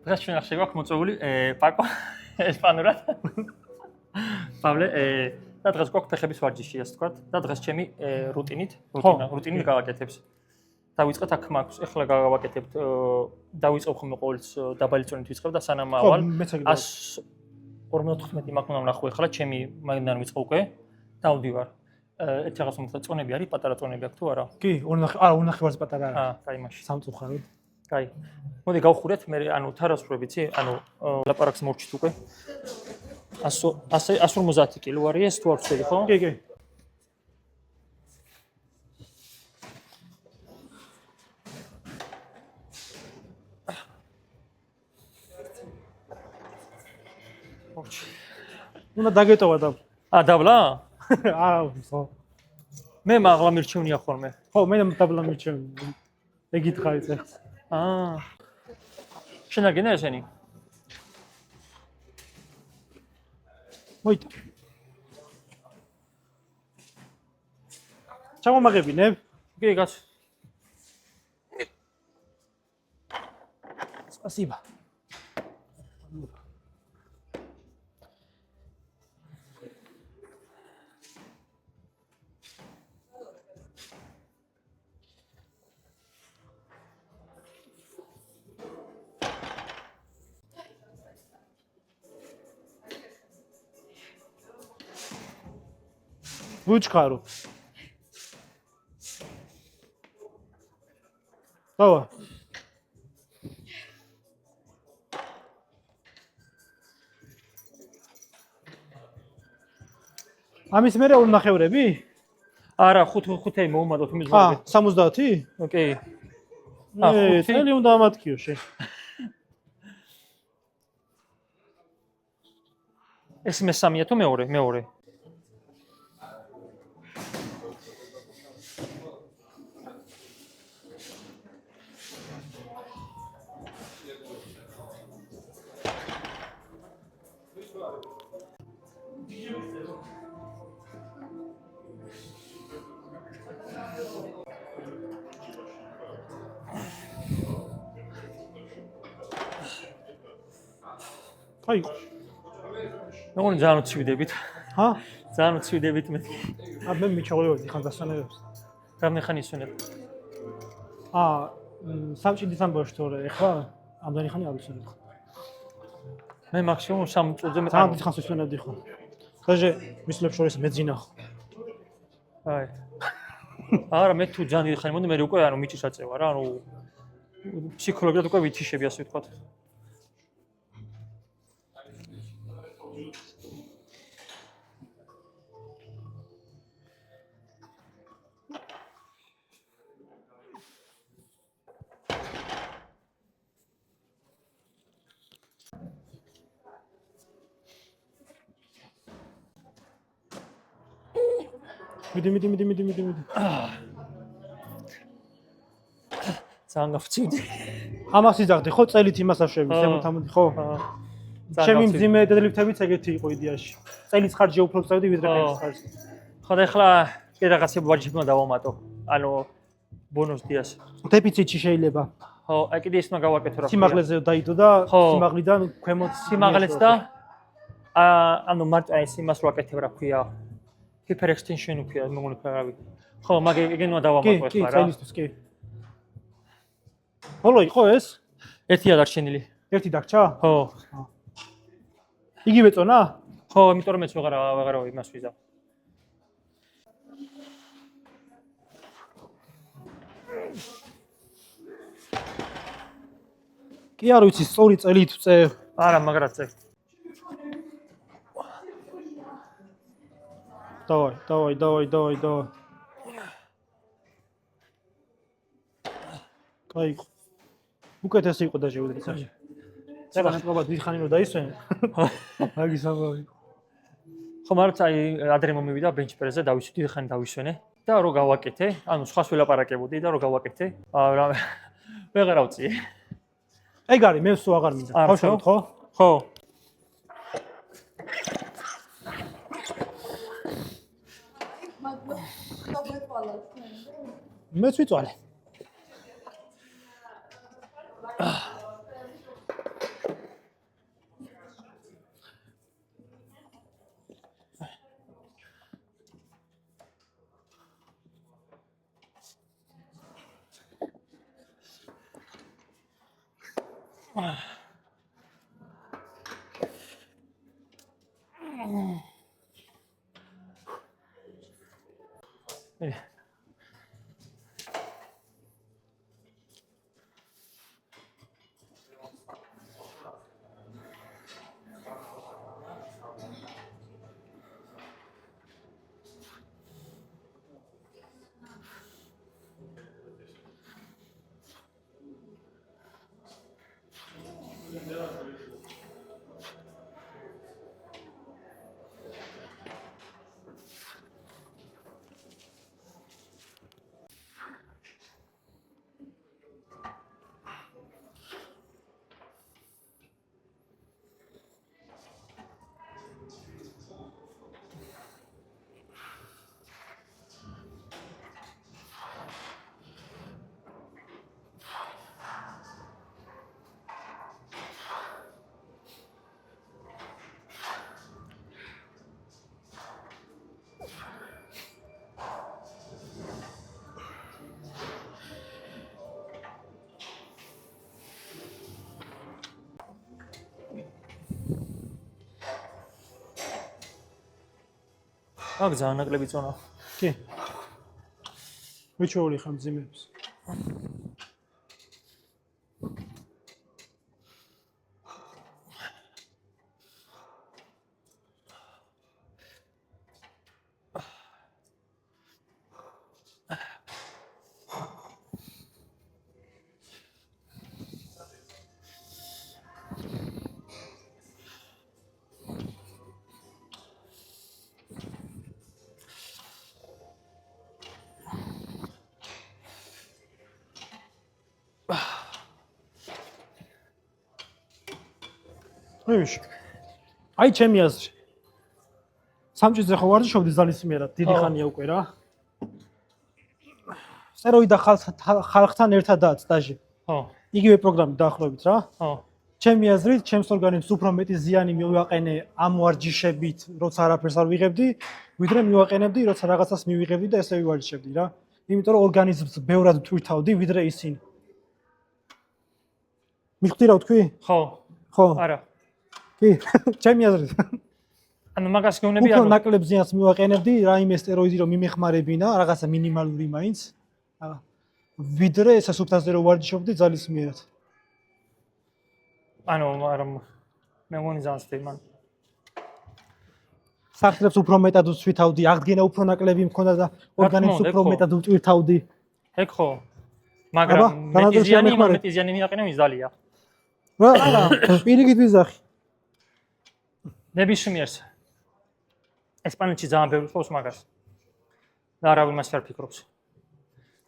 დღეს ჩვენ ახლა გვაქვს მოწვეული პაკო ესპანურად. პავლე, და დღეს გვაქვს ფეხების ვარჯიში, ასე ვთქვათ, და დღეს ჩემი რუტინით გავაკეთებს. დავიწყეთ აქ მაქვს, ეხლა გავაკეთებთ, დავიწყებ ხოლმე ყოველთვის დაბალი წონით ვიწყებ და სანამ ავალ 154 მაქვს ნახო ეხლა ჩემი მაგიდან ვიწყებ უკვე. დავდივარ. ერთ რაღაც მომხდა წონები არის, პატარა წონები აქვს თუ არა? კი, 2.5 პატარა არის. კაი, მაშინ. სამწუხაროდ. კაი. მოდი გავხურეთ, მე ანუ თარასწორებ იცი, ანუ ლაპარაკს მორჩით უკვე. 150 კილო არის ეს თუ არ ვცდები, ხო? კი, კი. უნდა დაგეტოვა და დაბლა? არა, ხო. მე მაღლა მირჩევნია ხოლმე. ხო, მე დაბლა მირჩევნია. ეგით ხარიც ახს. შენ აგენა ესენი? მოიტა. ჩამომაღებინებ? კი, გას. Спасибо. Вучкару. Давай. ამის მერე ორ ნახევრები? არა, 5 მოუმადოთ იმის მერე. 70? ოკეი. წელი უნდა ამატკიო შენ. ეს მესამეა თუ მეორე? მეორე. აი. მეგონი ძალიან უცივდებით. ჰა? ძალიან უცივდებით მე. მე მიჩაღლებოდი ხან დასვენებებს. რამდენი ხანი ისვენებ? სამჭიდით ამბავში თორე ეხლა ამდენი ხანი არ ვისვენებ. მე მაქსიმუმ 3 წუთზე მეტი. ძალიან ხანს ვისვენებდი ხო. ხაჟე მისლებს შორის მეძინა ხო. აი. არა მე თუ ძალიან დიდი ხანი მომდი მე უკვე ანუ მიჭის აწევა რა ანუ ფსიქოლოგიურად უკვე ვითიშები ასე ვთქვათ. მიდი. ძალიან გავწივდი. ამას იძახდი ხო წელით იმას აშვები, ზემოთ ამოდი ხო? ჩემი მძიმე დედლიფთებიც ეგეთი იყო იდეაში. წელიც ხარჯი უფრო წავდი ვიდრე მეც ხარჯი. ხო და ეხლა კიდე რაღაცა ვარჯიშებმა დავამატო. ანუ ბონუს დიას. დეფიციტი შეიძლება. ხო, აი კიდე ის უნდა გავაკეთო რა. სიმაღლეზე დაიდო და სიმაღლიდან ქვემოთ სიმაღლეც და ანუ მარტო აი იმას რო აკეთებ რა ქვია. Hyper extension უქია მოგონი ფარავი. ხო, მაგ ეგენ უნდა დავამატო ეხლა რა. კი, წელისთვის კი. ბოლო იყო ეს? ერთია დარჩენილი. ერთი დაგჭა? ხო. იგივე წონა? ხო, იმიტომ მეც ვეღარ იმას ვიზავ. კი არ ვიცი, სწორი წელით ვწე. არა, მაგრად წე. დავай. კაი. უკეთესი იყო და შევიდრე წაში. ეხლა შეგობა დიდი ხანი რომ დაისვენ. მაგის ამბავი. ხო, მაგრამ აი ადრე მომივიდა ბენჩპრესზე დავისვი, დიდი ხანი დავისვენე და რო გავაკეთე, ანუ სხვას ველაპარაკებოდი და რო გავაკეთე, რა ვეღარ ავწიე. ეგ არის, მე სულ აღარ მინდა. გავშალოთ ხო? ხო. მეც ვიწვალე. აქ ძალიან ნაკლები წონა. კი. მიჩვეული ხარ მძიმეებს. ვიში. აი ჩემი აზრი. სამჭიდრე ხო ვარჯიშობდი ძალისმიერად, დიდი ხანია უკვე რა. სტეროიდა ხალხთან ერთადაა სტაჟი. ხო. იგივე პროგრამით დაახლოებით რა. ხო. ჩემი აზრით, ჩემს ორგანიზმს უფრო მეტი ზიანი მივაყენე ამ ვარჯიშებით, როცა არაფერს არ ვიღებდი, ვიდრე მივაყენებდი, როცა რაღაცას მივიღებდი და ესე ვივარჯიშებდი რა. იმიტომ რომ ორგანიზმს ბევრად თვითავდი, ვიდრე ისინი. მიხდი რა ვთქვი? ხო. ხო. არა. კი, ჩემი აზრით. ანუ მაგას გეუბნები უფრო ნაკლებ ზიანს მივაყენებდი, რაიმე სტეროიდი რომ მიმეხმარებინა, რაღაცა მინიმალური მაინც. ვიდრე ეს სუფთაზე რომ ვარჯიშობდი ძალისმიერად. ანუ არა მე მგონი ძალიან სწორი მან. საფრთხებს უფრო მეტად უსვითავდი, აღდგენა უფრო ნაკლები მქონდა და ორგანიზმს უფრო მეტად უტვირთავდი. ეგ ხო. მაგრამ მეტი ზიანი მიაყენა ის დალია. რა, არა, პირიქით ვიზახი. ნებისმიერს ესპანეთში ძალიან ბევრი ყავს მაგას. და არავინ მას არ ფიქრობს.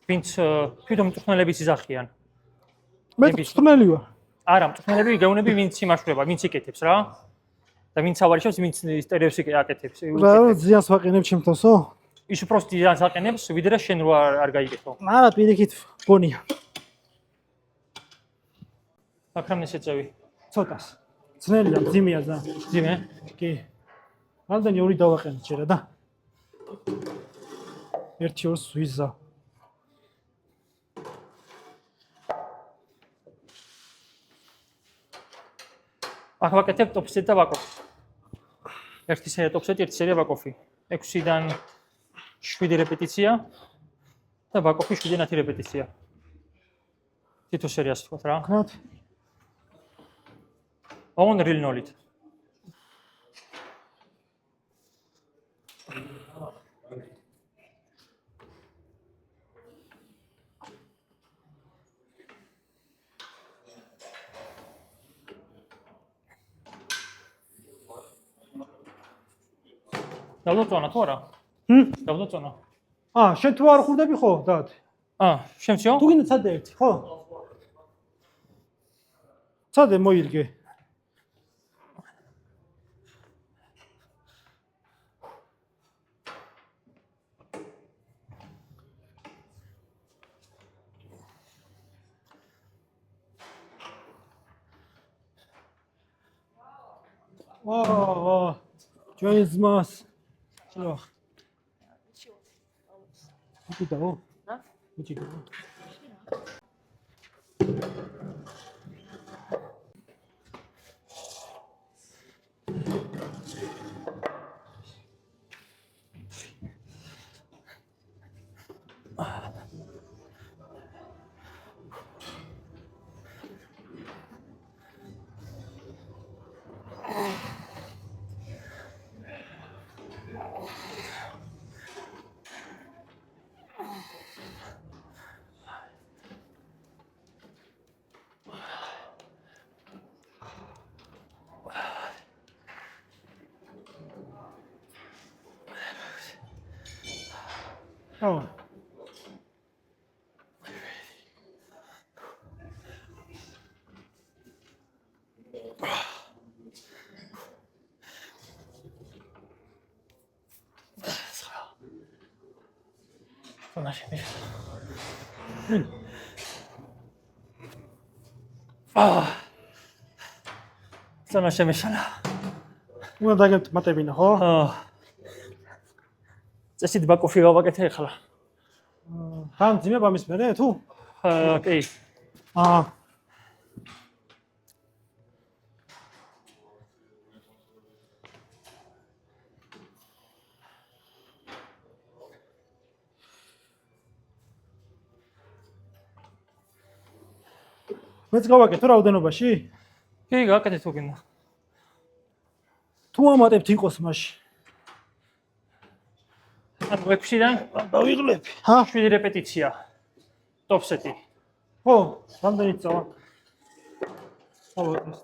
ვინც თვითონ მწვრთნელებიც იზახიან. მე მწვრთნელი ვარ. არა, მწვრთნელები გეუბნები ვინც იმაშვრება, ვინც იკეთებს რა. და ვინც ავარიშობს, ვინც სტერეოს აკეთებს. რა, ზიანს ვაყენებ ჩემთანსო? ის უბრალოდ ზიანს აყენებს, ვიდრე შენ რო არ გაიგეთო. არა, პირიქით გონია. აქრამნე შეწევი. ცოტას. ძნელია, ძიმეა ზა. ძიმე? კი. რამდენი ორი დავაყენე ჯერა და. 1-2 ვიზა. აქ ვაკეთებ ტოპსეტ და ვაკოფი. ერთი სერია ტოპსეტი, ერთი სერია ვაკოფი. 6-დან 7 რეპეტიცია და ვაკოფი 7-10 რეპეტიცია. თითო სერიას თქვა რა. ხათ. On real knowledge. დავდაწონა თუ არა? დავდაწონა. შენ თუ არ ხურდები ხო, დად? შემციო? თუ გინდა ცადე ერთი, ხო? ცადე მოირგე. ჩვენი ძმას. ჩლო. მიდაო? მიდაო. ხო. ზონა შემიშალა. ზონა შემიშალა. უნდა დაგემატებინა, ხო? წესით ბაკოფი გავაკეთე ახლა. გამძიმებ ამის მერე თუ? კი. მეც გავაკეთე რაოდენობაში? კი, გავაკეთე თუ გინდა. თუ ამატებთ იყოს მაშინ. ანუ 6-დან დავიღლებ. ჰა? 7 რეპეტიცია. ტოპსეტი. ხო, რამდენი წავა? ავიღეთ.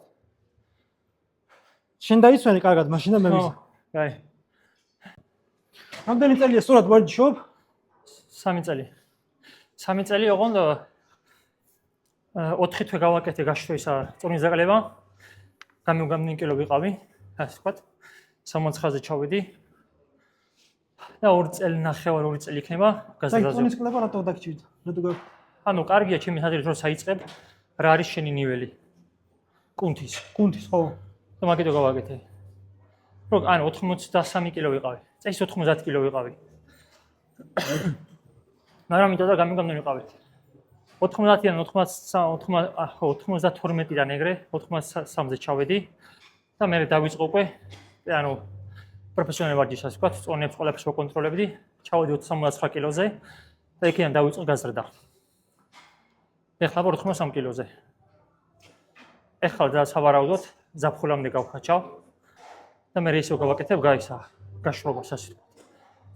შენ დაიცვენე კარგად მაშინ და მე ვიზა. აი. რამდენი წელია სწორად ვარჯიშობ? 3 წელი. 3 წელი ოღონდ 4 თვე გავაკეთე გაშროისა წონის დაკლება. გამიგამნი კილო ვიყავი, ასე ვთქვათ. 69-ზე ჩავედი. და 2 წელი ნახევარ 2 წელი იქნება გაზრდაზე. წონის კლება რატო დაგჭირდა? რატო გა? ანუ კარგია ჩემი ხაზით რომ საიწყებ, რა არის შენი ნიველი? კუნთის, ხო. და მაგითო გავაკეთე. რომ ანუ 83 კილო ვიყავი. წელს 90 კილო ვიყავი. მაგრამ იმიტომ და გამიგამნი ვიყავი. 90-დან 92-დან ეგრე 83-ზე ჩავედი და მე დავიწყო უკვე ანუ პროფესიონალი ვარჯიშს ასე ვთქვათ, წონებს ყველაფერს ვაკონტროლებდი, ჩავედი 79 კილოზე და იქიდან დავიწყო გაზრდა. ეხლა 83 კილოზე. ეხლა და სავარაუდოდ ზაფხულამდე გავხაჩავ და მე ისევ გავაკეთებ გაშრობას ასე ვთქვათ.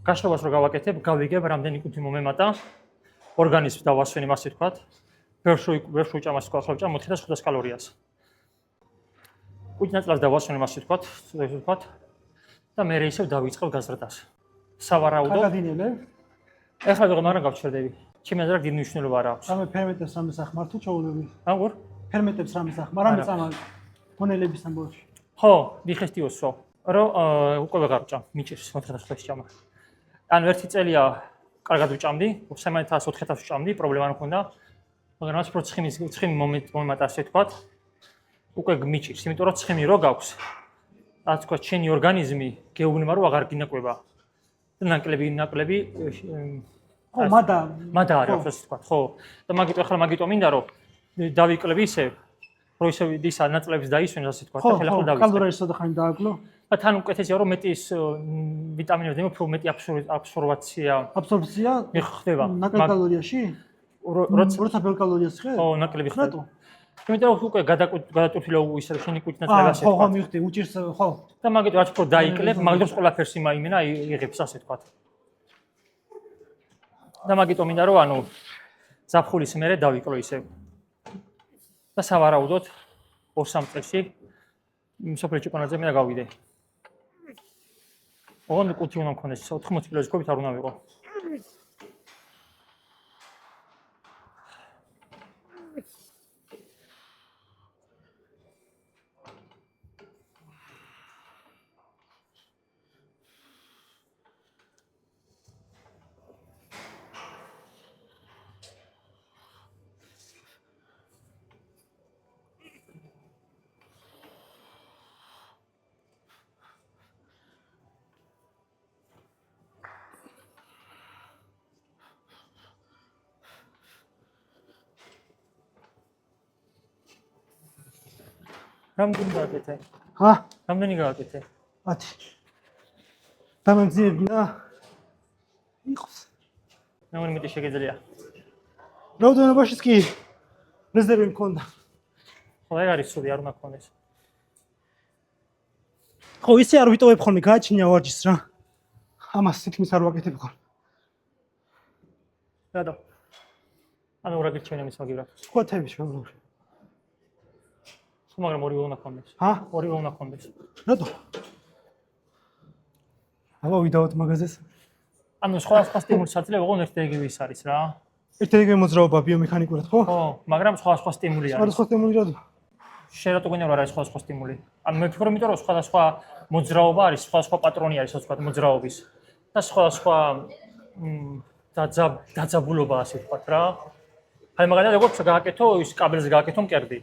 გაშრობას რო გავაკეთებ, გავიგებ რამდენი კუნთი მომემატა. ორგანიზმს დავასვენებ ასე ვთქვათ. ვერ შევჭამ ასე ვთქვათ, 400-500 კალორიას. კუნთი ნაწილს დავასვენებ ასე ვთქვათ. და მე ისევ დავიწყებ გაზრდას. სავარაუდოდ. კაკადინელე? ეხლა ვიღო, მაგრამ გავჩერდები. ჩემი აზრით დიდი მნიშვნელობა არ აქვს. რამე ფერმენტებს რამე სახმარ თუ ჩაულები? აღარ? ფერმენტებს რამე სახმარ, რამე წამა მონელების ამბავში. ხო, დიხესტიოსო, რომ უკვე ვეღარ ვჭამ, მიჭირს 400-ს ჭამა. ანუ ერთი წელია კარგად ვჭამდი, 300-400-ს ვჭამდი, პრობლემა არ მქონდა. მაგრამ ასე რომ ცხიმი მომემატა ასე ვთქვათ, უკვე მიჭირს, იმიტომ რომ ცხიმი რო გაქვს, ასე ვთქვათ, შენი ორგანიზმი გეუბნება რომ აღარ გინაკვება. და ნაკლები ხო, მადა არ აქვს ასე ვთქვათ, ხო. და მაგიტომ მინდა რომ დავიკლებ ისე, რომ ისე ისა ნაწლებს დაისვენოს ასე ვთქვათ, და ხელახლა დავიწყებ. კალორიებს სადახანი დააკლო? და თან უკეთესია რომ მეტი ვიტამინები უფრო მეტი აბსორბცია ხდება. ნაკლებ კალორიაში? როცა ბევრ კალორიას ხე? ხო, ნაკლები ხდება. იმიტომ რომ უკვე გადატვირთილა ისე შენი კუჭი ნაწლები ასე ვთქვათ. ხო, ვთქვათ. მივხვდი, უჭირს, ხო. და მაგიტომ რაც უფრო დაიკლებ, მაგდროს ყველაფერს იმენა იღებს ასე ვთქვათ. და მაგიტომ მინდა რომ ანუ ზაფხულის მერე დავიკლო ისე. და სავარაუდოდ 2-3 წელში მსოფლიო ჩემპიონატზე მე გავიდე. ოღონდ კუჭი უნდა მქონდეს 80 კილოზე ყოფით არ უნდა ვიყო. რამდენი გააკეთე? ჰა? რამდენი გააკეთე? 10. დამემძიმებინა? იყოს. მე მეტი შეგეძლია. რაოდენობაშიც კი რეზერვი მქონდა. ხო, ეგ არის სული, არ უნდა გქონდეს. ხო, ისე არ ვიტოვებ ხოლმე, გააჩნია ვარჯიშს რა. ამას თითქმის არ ვაკეთებ ხოლმე. რატო? ანუ რა გიჩვენე მის მაგივრად? სკვათები შეუძლია. მაგრამ ორივე უნდა გქონდეს. ჰა? ორივე უნდა გქონდეს. რატო? აბა ვიდაოთ მაგაზეს. ანუ სხვა სტიმულის საძლევ ოღონდ ერთ-ერთი ის არის რა. ერთ-ერთი მოძრაობა ბიომექანიკურად, ხო? ხო, მაგრამ სხვა სტიმული არის. სხვა სტიმული რა? შენ რატო გინდა რა არის სხვა სტიმული? ანუ მე ვფიქრობ, იმიტომ რომ სხვა მოძრაობა არის, სხვა პატრონი არის, ასე ვთქვათ, მოძრაობის. და სხვა დაძაბულობა ასე ვთქვათ რა. აი მაგალითად როგორც გააკეთო ის კაბელზე გააკეთო მკერდი.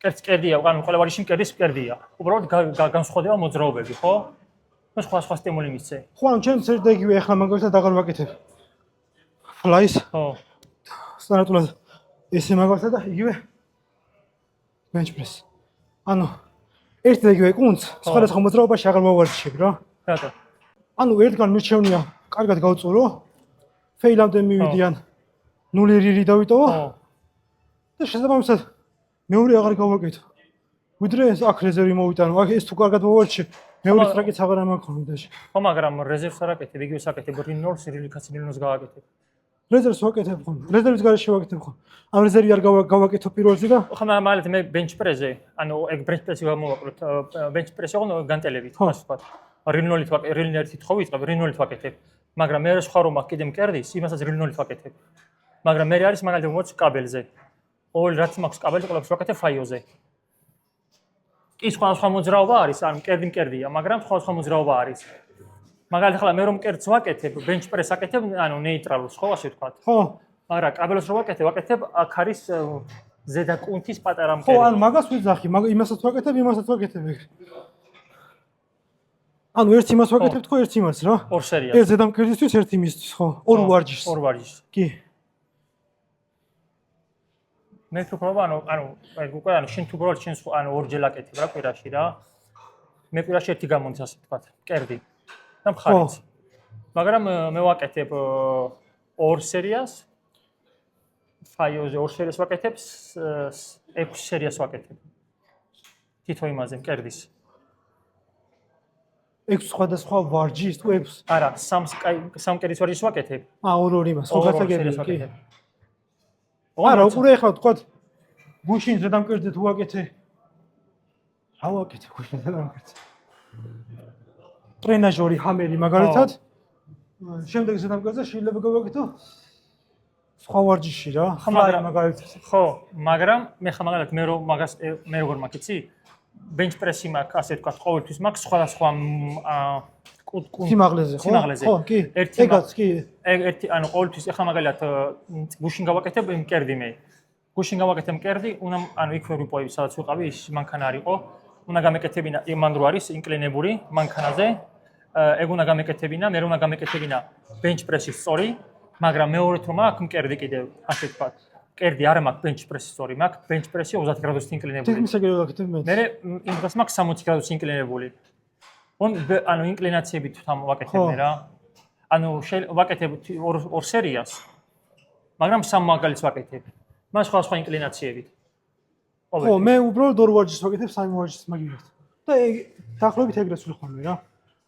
მკერდია, ანუ ყველავარში მკერდის მკერდია. უბრალოდ განსხვავდება მოძრაობები, ხო? ნუ სხვა სტიმული მისცე. ხო, ანუ ჩემს ერთ იგივე ახლა მაგალითად აღარ ვაკეთებ. ფლაის. ხო. სტანდარტულად ესე მაგალითად და იგივე bench press. ანუ ერთ და იგივე კუნც სხვადასხვა მოძრაობაში აღარ მოვარჯიშებ რა. რატო? ანუ ერთგან მირჩევნია კარგად გავწურო, ფეილამდე მივიდიან 0 რი დავიტოვო და შესაბამისად მეორე აღარ გავაკეთო. ვიდრე აქ რეზერვი მოვიტანო, აქ ეს თუ კარგად მოვარჯიშებ, მეორე ტრაკიც აღარ ამაქონდა. ხო, მაგრამ რეზერვს არ აკეთებ, იგივე საკეთებ რინოლს, რილიქაცინილოს გავაკეთებ. რეზერვს ვაკეთებ ხოლმე. რეზერვის გარეშე ვაკეთებ ხოლმე. ამ რეზერვი არ გავაკეთო პირველზე და ხო, მაგრამ მე bench press-ზე, ანუ ეგ bench press-ი გამოვაკლოთ, bench press-ი ხო განტელებით, ხო ასე ვთქვათ. რინოლით ვაკეთებ, რინოლით ხო ვიწყებ, რინოლით ვაკეთებ. მაგრამ მე სხვა რომ აქ კიდე მკერდის, იმასაც რინოლით ვაკეთებ. მაგრამ მე არის მაგალითად მოც კაბელზე. ყოველ რაც მაქვს კაბელზე, ყველაფერს ვაკეთებ ფაიოზე. კი სხვა მოძრაობა არის, ანუ მკერდია, მაგრამ სხვა მოძრაობა არის. მაგალითად ახლა მე რომ მკერდს ვაკეთებ, bench press აკეთებ, ანუ ნეიტრალურს, ხო, ასე ვთქვათ. ხო. არა, კაბელს რო ვაკეთებ, აქ არის ზედა კუნთის პატარა მკერდი. ხო, ანუ მაგას ვიძახი, იმასაც ვაკეთებ, იმასაც ვაკეთებ ეგ. ანუ ერთ იმას ვაკეთებ თქო, ერთ იმას რა. ორ სერიას. ერთ ზედა მკერდისთვის, ერთ იმისთვის, ხო. ორ ვარჯიშს. ორ ვარჯიშს. კი. მე ვფიქრობ, ანუ ეგ უკვე ანუ შენ თუ უბრალოდ შენ ანუ ორჯერ აკეთებ რა კვირაში რა. მე კვირაში ერთი გამოდის ასე ვთქვათ, მკერდი და მხარიც. მაგრამ მე ვაკეთებ ორ სერიას. ფაიოზე ორ სერიას ვაკეთებ, 6 სერიას ვაკეთებ. თითო იმაზე მკერდის. 6 სხვადასხვა ვარჯიშს თუ 6? არა, სამ მკერდის ვარჯიშს ვაკეთებ. ორ იმას, ხო გასაგებია კი. არა, უყურე ახლა ვთქვათ, გუშინ ზედა მკერდზე თუ ვაკეთე. რა ვაკეთე გუშინ ზედა მკერდზე? ტრენაჟორი ჰამერი მაგალითად. შემდეგ ზედა მკერდზე შეიძლება გავაკეთო სხვა ვარჯიში რა. ხმარა მაგალითად. ხო, მაგრამ მე ხა მაგალითად მე როგორ მაქვს იცი? bench press-ი მაქვს, ასე ვთქვათ, ყოველთვის მაქვს სხვადასხვა სიმაღლეზე, ხო? ხო, კი. ეგაც კი. ერთი, ანუ ყოველთვის ახლა მაგალითად გუშინ გავაკეთებ მკერდი მე. გუშინ გავაკეთე მკერდი, ანუ იქ ვერ ვიპოვებ, სადაც ვიყავი, ის მანქანა არ იყო. უნდა გამეკეთებინა, იმან რო არის ინკლინებული მანქანაზე. ეგ უნდა გამეკეთებინა, მე უნდა გამეკეთებინა bench press-ი სწორი, მაგრამ მეორედ რომ აქვს მკერდი კიდევ, ასე ვთქვათ. მკერდი არ მაქვს bench press-ი სწორი, მაქვს bench press-ი 30 გრადუსით ინკლინებული. თითქმის ეგრევე ვაკეთებ მე. მე იმ დროს მაქვს 60 გრადუსით ინკლინებული. ანუ ინკლინაციებით ვაკეთებ მე რა. ანუ ვაკეთებ ორ სერიას, მაგრამ სამ მაგალითს ვაკეთებ. მას სხვა ინკლინაციებით. ხო, მე უბრალოდ ორ ვარჯიშს ვაკეთებ, სამი ვარჯიშს მაგივრად. და დაახლოებით ეგრე სულ ხოლმე რა.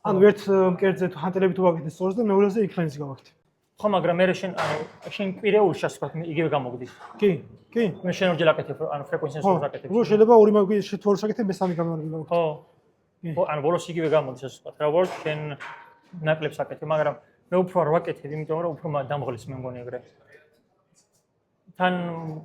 ანუ ერთ მკერდზე თუ ჰანტელები თუ ვაკეთებ სწორს და მეორეზე ინკლინაციას გავაკეთებ. ხო, მაგრამ მე შენ კვირეულში ასე ვთქვათ, იგივე გამოგდის. კი, კი. მე შენ ორჯერ აკეთებ, ანუ ფრეკვენციას ორ აკეთებ. ხო, შეიძლება ორი მაგის შეთვალოს აკეთებ, მე სამი გამარჯვება ვაკეთებ. ხო. ხო, ანუ ბოლოს იგივე გამოდის ასე ვთქვათ. რა ვარ შენ ნაკლებს აკეთებ, მაგრამ მე უფრო არ ვაკეთებ, იმიტომ რომ უფრო დამღლის მე მგონი ეგრე. თან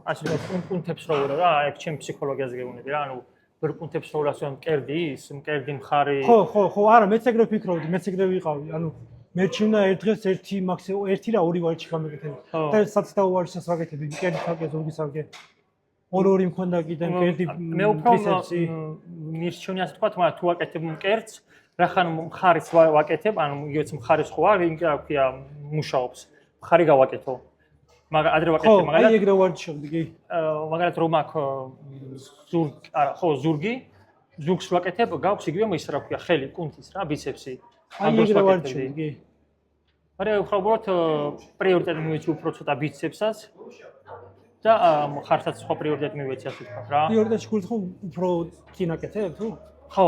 ასე ვთქვათ, პუნქტებს რო ვერა რა, ეგ ჩემ ფსიქოლოგიაზე გეუბნები რა, ანუ ვერ პუნქტებს რო ასე მკერდი მხარი. ხო, არა, მეც ეგრე ვფიქრობდი, მეც ეგრე ვიყავი, ანუ მე ჩინა ერთ დღეს ერთი მაქსიმუმ ერთი რა ორი ვარჯიში გამეკეთები. და საცდაო ვარჯიშს ვაკეთები, მკერდი თალკე, ზურგის თალკე. ორი მქონდა კიდე მკერდი მე უფრო მირჩევნი ასე ვთქვათ, მაგრამ თუ ვაკეთებ მკერდს, რახან მხარიც ვაკეთებ, ანუ იგივეც მხარიც ხო არ, რა ქვია, მუშაობს. მხარი გავაკეთო. მაგრამ ადრე ვაკეთებ მაგალითად. აი ეგრე ვარჯიშობდი, კი. მაგალითად რომ აქვს ზურგი, ზურგს ვაკეთებ, გაქვს იგივე ის რა ქვია, ხელი, კუნთის რა, ბიცეპსი. აი ეგრე ვარჯიშობდი, კი. არა, უბრალოდ პრიორიტეტი მივეცი უფრო ცოტა ბიცეპსაც და მხარსაც სხვა პრიორიტეტი მივეცი ასე ვთქვათ რა. პრიორიტეტი გულით ხო უფრო წინაკეთებ თუ? ხო,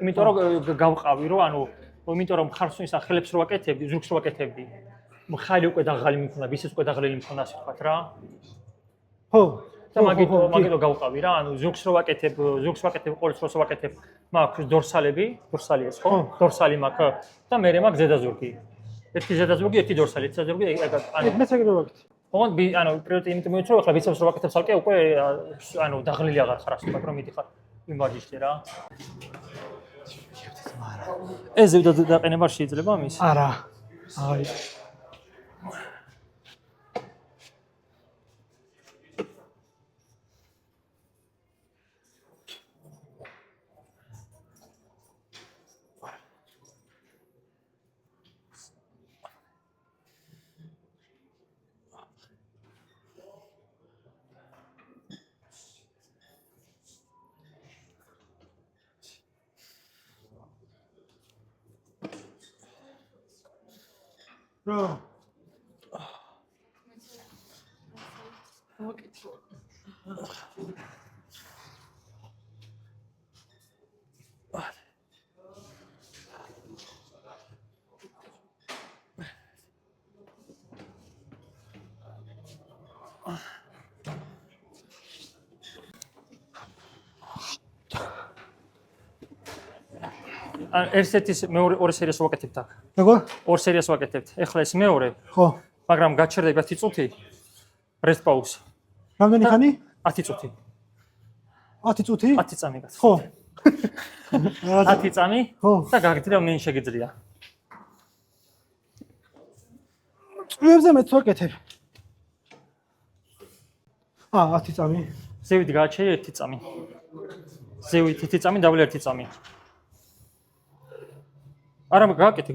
იმიტომ რომ გავყავი რომ ანუ იმიტომ რომ მხარს ისა ხელებს რო ვაკეთებდი, ზურგს რო ვაკეთებდი. მხარი უკვე დაღალი მქონდა, ბიცეპს უკვე დაღლილი მქონდა ასე ვთქვათ რა. ხო. და მაგიტო გავყავი რა, ანუ ზურგს რო ვაკეთებ, ყოველთვის რო ვაკეთებ, მაქვს დორსალი ეს ხო? დორსალი მაქვს და მე მაქვს ზედა ზურგი. ერთი ზედაზოგი, ერთი დორსალი, ზედაზოგი ანუ მეც ეგრე ვაკეთე. ოღონდ ანუ პრიორიტეტი იმიტომ მოიწრო, ახლა ბიცეპს რო ვაკეთებ სალკე უკვე ანუ დაღლილი აღარ ხარ ასე ვთქვათ, რომ მიდიხარ იმ ვარჯიშში რა. ეს ზევდა დაყენება არ შეიძლება ამის? არა. აი. რა ერთ-ერთის მეორე ორი სერიას ვაკეთებთ აქ. როგორ? ორ სერიას ვაკეთებთ. ეხლა ეს მეორე, ხო. მაგრამ გაჩერდება 10 წუთი. rest pause. რამდენი ხანი? 10 წუთი. 10 წუთი? 10 წამი გაც. ხო. 10 წამი? ხო. და გაგდრია მე შეგიძლია. წვევებზე მეც ვაკეთებ. 10 წამი. ზევით გააჩერე 1 წამი. ზევით 1 წამი, დაბლა 1 წამი. არა გააკეთე.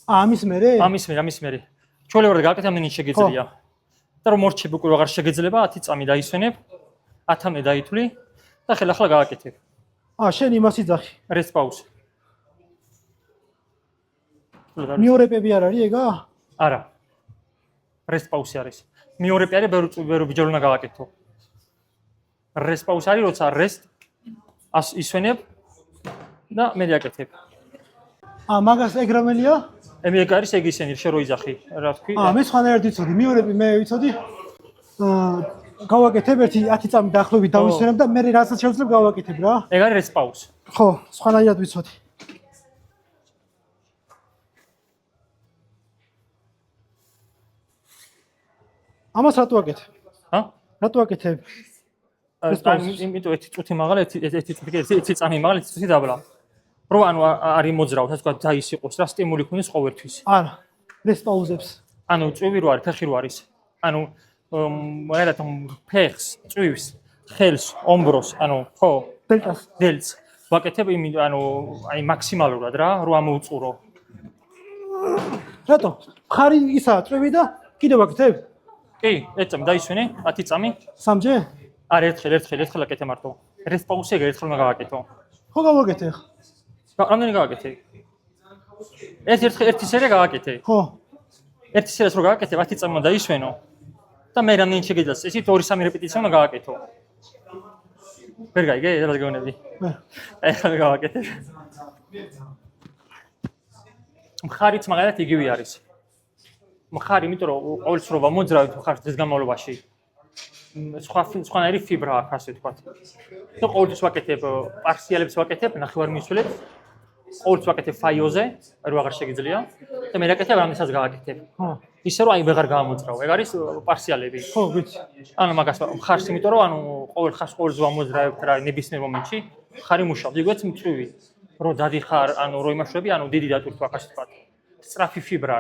ამის მერე? ამის მერე. ჩვეულებრივად გააკეთე ამდენი შეგიძლია. და რომ მორჩები უკვე აღარ შეგეძლება 10 წამი დაისვენებ, 10-მდე დაითვლი და ახლა გააკეთებ. შენ იმას იძახი. rest pause. მეორე პები არ არის ეგა? არა. rest pause არის. მეორე პები ბევრი ბიჯერ უნდა გააკეთო. rest pause არის, როცა rest ისვენებ და მე დააკეთებ. მაგას ეგ რომელია? მე ეგ არის ეგ ისენი შე რო იძახი, რა თქვი? მე სხვანაირად ვიცოდი, მეორე მე ვიცოდი. გავაკეთებ ერთი 10 წამი დაახლოებით დავისვენებ და მე რასაც შევძლებ გავაკეთებ რა. ეგ არის rest pause. ხო, სხვანაირად ვიცოდი. ამას რატო ვაკეთებ? რატო ვაკეთებ? იმიტომ 1 წუთი მაღლა, 1 წამი მაღლა, 1 წუთი დაბლა. რო ანუ არ იმოძრავ, ასე ვთქვათ, და ის იყოს რა სტიმული ქონდეს ყოველთვის. არა, rest pause-ებს. ანუ წვივი რო არის, ფეხი რო არის. ანუ მაგალითად ფეხს, წვივს, ხელს, ომბროს, ანუ ხო, დელტს. ვაკეთებ ანუ აი მაქსიმალურად რა, რო ამოუწურო. რატო? ხარი ისა წვივი და კიდევ ვაკეთებ? კი, 1 წამი დაისვენე, 10 წამი. სამჯერ? არა, ერთხელ აკეთე მარტო. rest pause ეგ ერთხელ უნდა გავაკეთო. ხო გავაკეთე ხა. რამდენი გავაკეთე? ერთი სერია გავაკეთე. ხო. ერთი სერიას რო გავაკეთე, 10 წამი უნდა დაისვენო და მე რამდენი შეგიძლიათ, ესეთ 2-3 რეპეტიცია უნდა გავაკეთო. ვერ გაიგე, რა გეუბნები? ეხლა გავაკეთე. მხარიც მაგალითად იგივე არის. მხარი, იმიტომ რომ ყოველთვის რო ვამოძრავით მხარს დღის განმავლობაში. სხვანაირი ფიბრა აქვს, ასე ვთქვათ. და ყოველთვის ვაკეთებ პარსიალებს ვაკეთებ, ნახევარმისვლებს. ყოველთვის ვაკეთებ ფაიოზე, რო აღარ შეგიძლია და მე რაკეთებ რამდენსაც გავაკეთებ. ხო. ისე რომ აი ვეღარ გამომოძრავ. ეგ არის პარსიალები. ხო, ვიცი. ანუ მაგას მხარს, იმიტომ რომ ანუ ყოველთვის ვამოძრავებ რა ნებისმიერ მომენტში, მხარი მუშაობს. იგივეც მწვივი. რო დადიხარ, ანუ რო იმაშვები, ანუ დიდი დატვირთვა, ასე ვთქვათ. სწრაფი ფიბრა,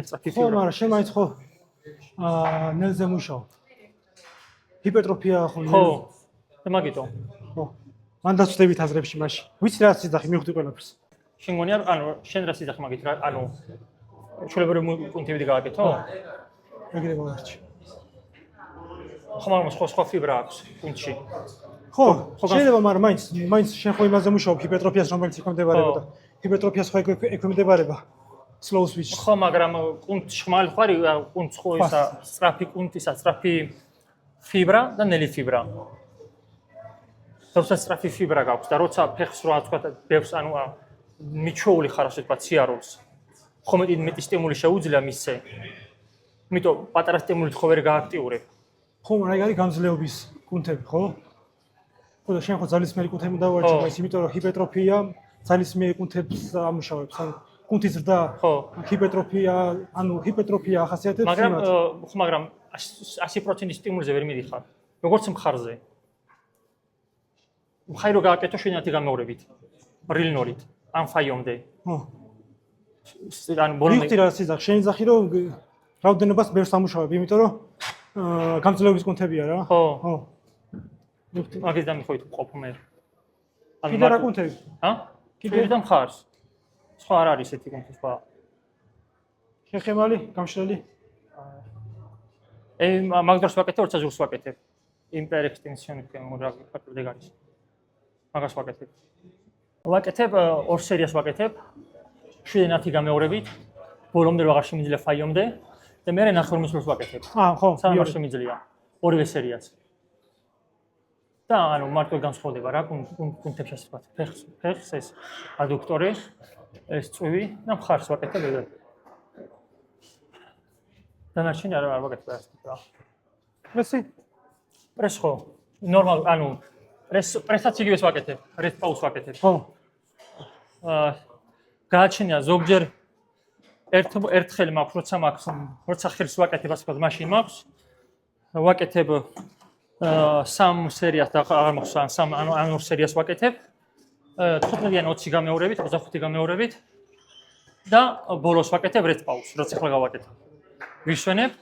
სწრაფი ხო, ფიბრა. მაგრამ შენ მაინც ხო ნელზე მუშაობ. ჰიპერტროფია ხო? ხო. და მაგითო. ხო. მან დაწვდებით აზრებში მაშინ. ვიცი რა სიძახი მივხვდი ყველაფერს. შენ გონია ანუ შენ რა სიძახი მაგით რა ანუ ჩვეულებრივი პუნქტები გააკეთო? ეგრე მოვარჩი. ხო მაგრამ სხვა ფიბრა აქვს პუნქტში. ხო, შეიძლება მაგრამ მაინც შენ ხო იმაზე მუშაობ ჰიპერტროფიას რომელიც ექვემდებარება და ჰიპერტროფიას ხო ექვემდებარება slow switch. ხო მაგრამ პუნქტში ხმალი ხო არის პუნქტს ხო ისა სწრაფი პუნქტისა სწრაფი ფიბრა და ნელი ფიბრა. როცა სწრაფი ფიბრა გაქვს და როცა ფეხს რა თქვა ბევრს ანუ მიჩვეული ხარ ასე ვთქვა ციარულს. ხომ მეტი სტიმული შეუძლია მისცე. იმიტომ პატარა სტიმულით ხო ვერ გააქტიურებ. ხო, მაგრამ ეგ არის გამძლეობის კუნთები, ხო? ხო და შენ ხო ძალისმიერი კუნთები დავარჩი, მაგრამ იმიტომ რომ ჰიპერტროფია ძალისმიერი კუნთებს ამუშავებს, ანუ კუნთის ზრდა, ხო. ჰიპერტროფია, ანუ ჰიპერტროფია ახასიათებს იმათ. მაგრამ 100% სტიმულზე ვერ მიდიხარ. როგორც მხარზე. ხაი რო გააკეთო შენათი გამეორებით. ბრილნორით, ან ფაიომდე. ხო. ანუ ბოლომდე მიხდი რა სიზახ, შენი ზახი რომ რაოდენობას ბევრს ამუშავებ, იმიტომ რომ გამძლეობის კუნთებია რა. ხო. ხო. მიხდი. მაგის დამიხოით ყოფო მე. კიდე რა კუნთები? ჰა? კიდე და მხარს. სხვა არ არის ესეთი კუნთი სხვა. შეხემალი, გამშრალი. მაგდროს ვაკეთებ, როცა ჟურს ვაკეთებ. იმპერ ექსტენსიონი რა ფაქტორი არის. მაგას ვაკეთებ. ვაკეთებ ორ სერიას ვაკეთებ. 7-10 გამეორებით. ბოლომდე აღარ შემიძლია ფაიომდე და მე ნახევარმისლს ვაკეთებ. ხო, სანამ არ შემიძლია ორივე სერიას. და ანუ მარტო განსხვავდება რა კუნთებს შესაძლოა. ფეხს ეს ადუქტორი, ეს წვივი და მხარს ვაკეთებ ეგრე. დანარჩენი არ ვაკეთებ რა. პრესი? პრეს ხო. ნორმალ, ანუ პრესაც იგივეს ვაკეთებ, რესტ პაუს ვაკეთებ. ხო. გააჩნია ზოგჯერ ერთხელ მაქვს, როცა ხელს ვაკეთებ, ასე ვთქვათ, მაშინ მაქვს. ვაკეთებ 3 სერიას და აღარ მაქვს ანუ 2 სერიას ვაკეთებ. 15-დან 20 გამეორებით, 25 გამეორებით და ბოლოს ვაკეთებ რესტ პაუს, როცა ახლა გავაკეთებ. ვისვენებ.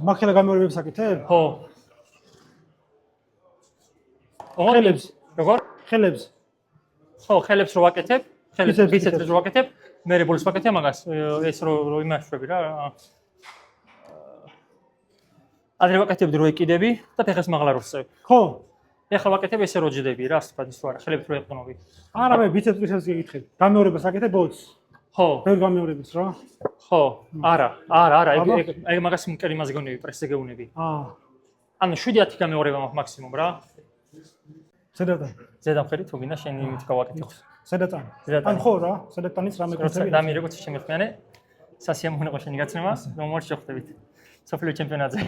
მაქელა გამეორებებს აკეთებ? ხო. ხელებს. როგორ? ხელებს. ხო, ხელებს რო ვაკეთებ, ბიცეპს რო ვაკეთებ, მე ბოლოს ვაკეთებ მაგას, ეს რო იმაშვები რა. ადრე ვაკეთებდი რო ეკიდები და ფეხებს მაღლა რო ვსწევ. ხო. ეხლა ვაკეთებ ესე რო ჯდები რა, ასე ის ვარ, ხელებს რო ეყრდნობი. არა, მე ბიცეპს გეკითხები. გამეორებას აკეთებ ბოც? ხო. ბევრ გამეორებას რა? ხო. არა, ეგ მაგას მკერი იმას გეუნები, პრესზე გეუნები. ანუ 7-10 გამეორება მაქვს მაქსიმუმ რა. ზედატანი. ზედამხედი თუ გინდა შენი იმით გავაკეთე. ზედატანი. ზედატანი. ან ხო რა, ზედატანის რამე კუნთები. და მე როგორც შემეხმიანე, სასიამოვნო ყო შენი გაცნობა, რომ მოშოხდებით. სოფლიო ჩემპიონატზე.